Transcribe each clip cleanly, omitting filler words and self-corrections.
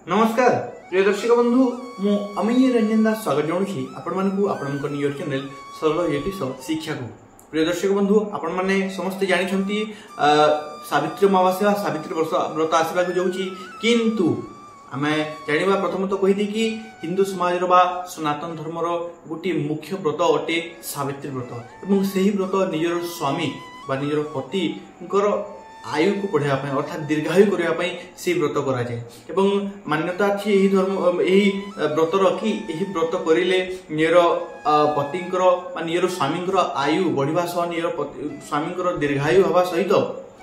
नमस्कार प्रिय दर्शक बंधु मु अमीय रंजन दास स्वागत जनाऊँ आपण नियर चैनल सरल ज्योतिष शिक्षा को। प्रिय दर्शक बंधु आपण मैंने समस्ते जानते सावित्री अमावास्या सावित्री व्रत आसवा जाऊँगी किंतु आम जाना प्रथम तो कहीदी कि हिंदू समाज सनातन धर्मर गोटे मुख्य व्रत अटे सावित्री व्रत और से व्रत निजर स्वामी बा निजर पति आयु को बढ़ाई अर्थात दीर्घायु करने से व्रत कराए मान्यता अच्छी यही धर्म यही व्रतर कि यही व्रत करें निजर पति निजर स्वामी आयु बढ़ा सह निजर स्वामी दीर्घायु हवा सहित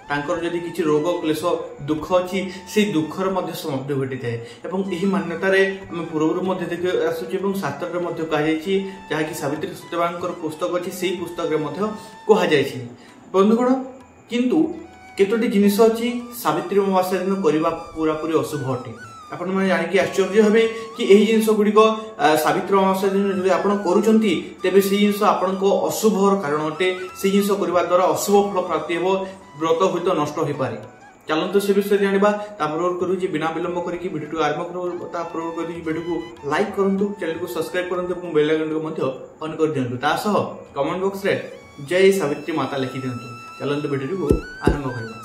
तांकर जदि किसी रोग क्लेश दुख अच्छी से दुखर समाप्ति घटी थाए यही मान्यतार आम पूर्व देख आसुचे शास्त्र में कहुई जहाँकि सावित्री सत्यवान पुस्तक अच्छी से पुस्तक कहुई बंधुगण किंतु केतोटी जिनिस अच्छी सावित्री अमावास्या दिन करने पूरापूरी अशुभ अटे आपण मैंने जानिक आश्चर्य हे कि यही जिनस गुड़िक सावित्री अमावास्या दिन आप करुँचे तेरे से जिन आपण अशुभ कारण अटे से जिन करने द्वारा अशुभ फल प्राप्ति हो व्रत हूँ तो नष्ट हो पारे। चलते से विषय जाना पूर्व करूँ बिना विलंब करके वीडियो आरंभ करूँ कर वीडियो को लाइक करूँ चैनल को सब्सक्राइब करूँ बेल आइकन को ऑन कर दिंतु कमेंट बॉक्स रे जय सावित्री माता लिखि दिंतु। चलते वीडियो को आरंभ करवा।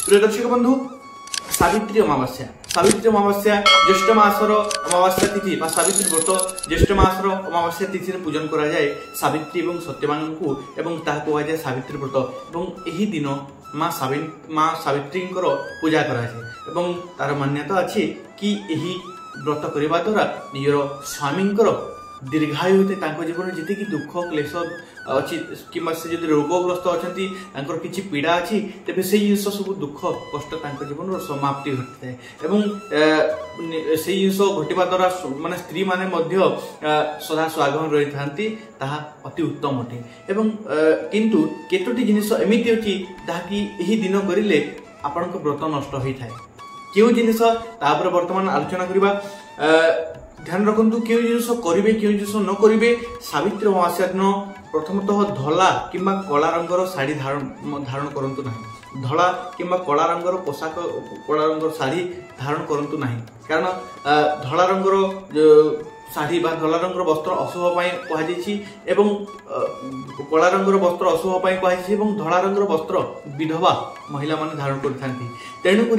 प्रिय दर्शक बंधु सावित्री अमावास्या ज्येष्ठ मासर अमावास्या तिथि सावित्री व्रत ज्येष्ठ मासर अमावास्या तिथि पूजन करा जाए सावित्री और सत्यवान को कहुए सावित्री व्रत यही दिन माँ सावित्री पूजा कराए तार मान्यता अच्छी कि यही व्रत करने द्वारा निजर स्वामी दीर्घायु होते जीवन जी दुख क्लेश अच्छी कि जो रोगग्रस्त अच्छा किसी पीड़ा अच्छी तेरे से जिन सब दुख कष्ट जीवन समाप्ति घटी थाए से जिन घटवा द्वारा माने स्त्री माने सदा स्वागन रही था अति उत्तम अटे किंतु केतोटी जिनिस एमती अच्छी जहाँकि यही दिन करें आपण व्रत नष्ट होता है क्यों जिनिस बर्तमान आलोचना करवा। ध्यान रखु क्यों जिनस करेंगे क्यों जिनस न करेंगे सावित्री अमावास्या दिन प्रथमतः धला किंबा कला रंगर शाढ़ी धारण करंतु नहीं धला किंबा कला रंगर पोशाक कला रंगर शाढ़ी धारण करंतु नहीं कारण धला रंगर शाढ़ी बा धला रंगर वस्त्र अशुभ कहुई कला रंगर वस्त्र अशुभ कहुई धला रंगर वस्त्र विधवा महिला माने धारण करथांती तेणुक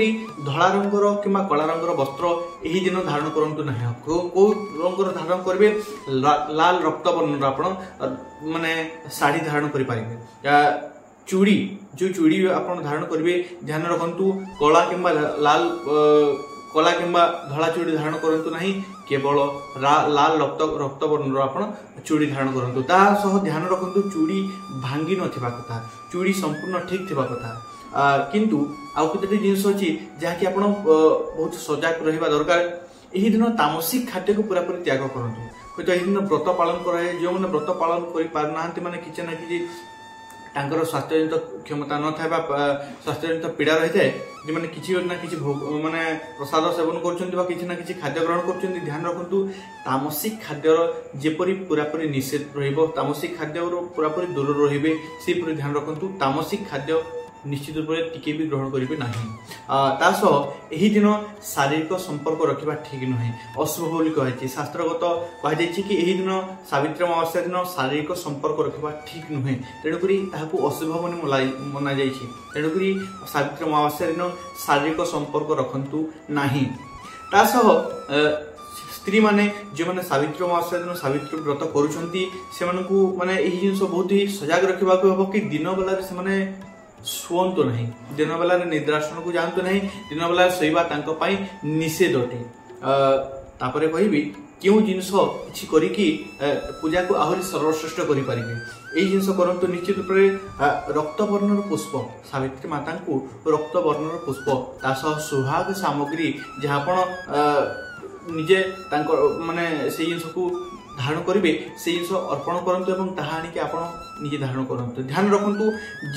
धला रंगर किंबा कला रंगर वस्त्र यही दिन धारण करंतु नहीं को रंगर धारण करेंगे लाल रक्त वर्ण आपण माने शाढ़ी धारण करि पारिबे चूड़ी जो चूड़ी आपण धारण करेंगे ध्यान रखु कला किंबा लाल कला किंबा धला चूड़ी धारण करंतु नहीं केवल लाल रक्त वर्ण आप चूड़ी धारण करूँ तासह ध्यान रखु चूड़ी भांगी नथिबा कथा चूड़ी संपूर्ण ठीक थिबा कथा किंतु आउ केतोटी जिनिस अछि जहाँकि आपण बहुत सजग रहिबा दरकार यही दिन तामसिक खाद्य को पूरापूरी त्याग करंतु हयतो यही दिन व्रत पालन कराए जो मैंने व्रत पालन करि पारनांती माने किछि ना किछि तांकर स्वास्थ्यजनित क्षमता न था स्वास्थ्यजनित पीड़ा रही है जो मैंने किसी ना किसी माने प्रसाद सेवन कर खाद्य ग्रहण कर ध्यान रखु तामसिक खाद्यर जेपरी पूरापूरी निषेध तामसिक खाद्य पूरापूरी दूर रे से ध्यान रखु तामसिक खाद्य निश्चित रूप से टिके भी ग्रहण करेंगे ना यही दिन शारीरिक संपर्क रखा ठीक नुहे अशुभ बोली कहुई शास्त्रगत कहुई कि यही दिन सावित्री अमावास्या दिन शारीरिक संपर्क रखा ठीक नुहे तेणुक अशुभ मन मना जा तेणुक सावित्री अमावास्या दिन शारीरिक संपर्क रखु नहीं स्त्री माने जो मैंने सावित्री अमावास्या दिन सावित्री व्रत करुँच से माने यही जिन बहुत ही सजग रखा हम कि दिन बेला से शुअतु नहीं दिन बेला निद्रासन को जातु नहीं दिन बेला शोवा निषेध अटे तापर कहबी क्यों जिनस कि करिकी पूजा को आहरी सर्वश्रेष्ठ करें यही जिनस करंतु निश्चित रूप से रक्तवर्णर पुष्प सावित्री माता को रक्तवर्णर पुष्प तासह सुहाग सामग्री जहाँ निजे माने से जिनस को धारण करेंगे से जिन अर्पण करूँ ताहा आनिक आप निजे धारण करूँ। ध्यान रखु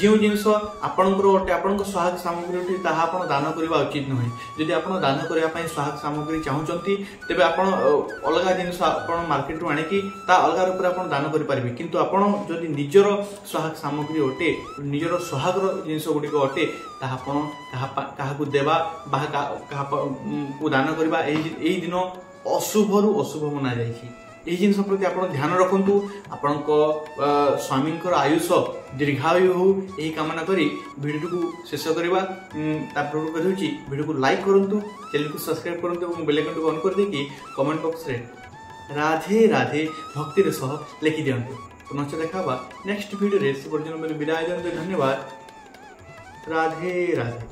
जो जिनस आपंकर गोटे आप सहायक सामग्री उठी ताहा आप दान करने उचित नुहे। जदि आप दान करने सहायक सामग्री चाहूँगी तेज आप अलग जिनस आप मार्केट रू आणिकी अलग रूप आप दान करेंगे किंतु आपड़ जदि निजर सहायक सामग्री अटे निजर सहायक जिनस गुड़िक अटे क्या देवा को दान करवा यही दिन अशुभ रु अशुभ मना जाए। जिन प्रति आप ध्यान रखु आपण स्वामी आयुष दीर्घायु हो यही कामना करी वीडियो को शेष करवा। वीडियो को लाइक करूँ, चैनल को सब्सक्राइब करूँ और बेल आइकन को ऑन कर देकी कमेंट बॉक्स रे राधे राधे भक्ति सह लिखि दिंतु। पुनश्च देखा नेक्स्ट वीडियो से पर्यटन विदाय दिखाते। धन्यवाद। राधे राधे।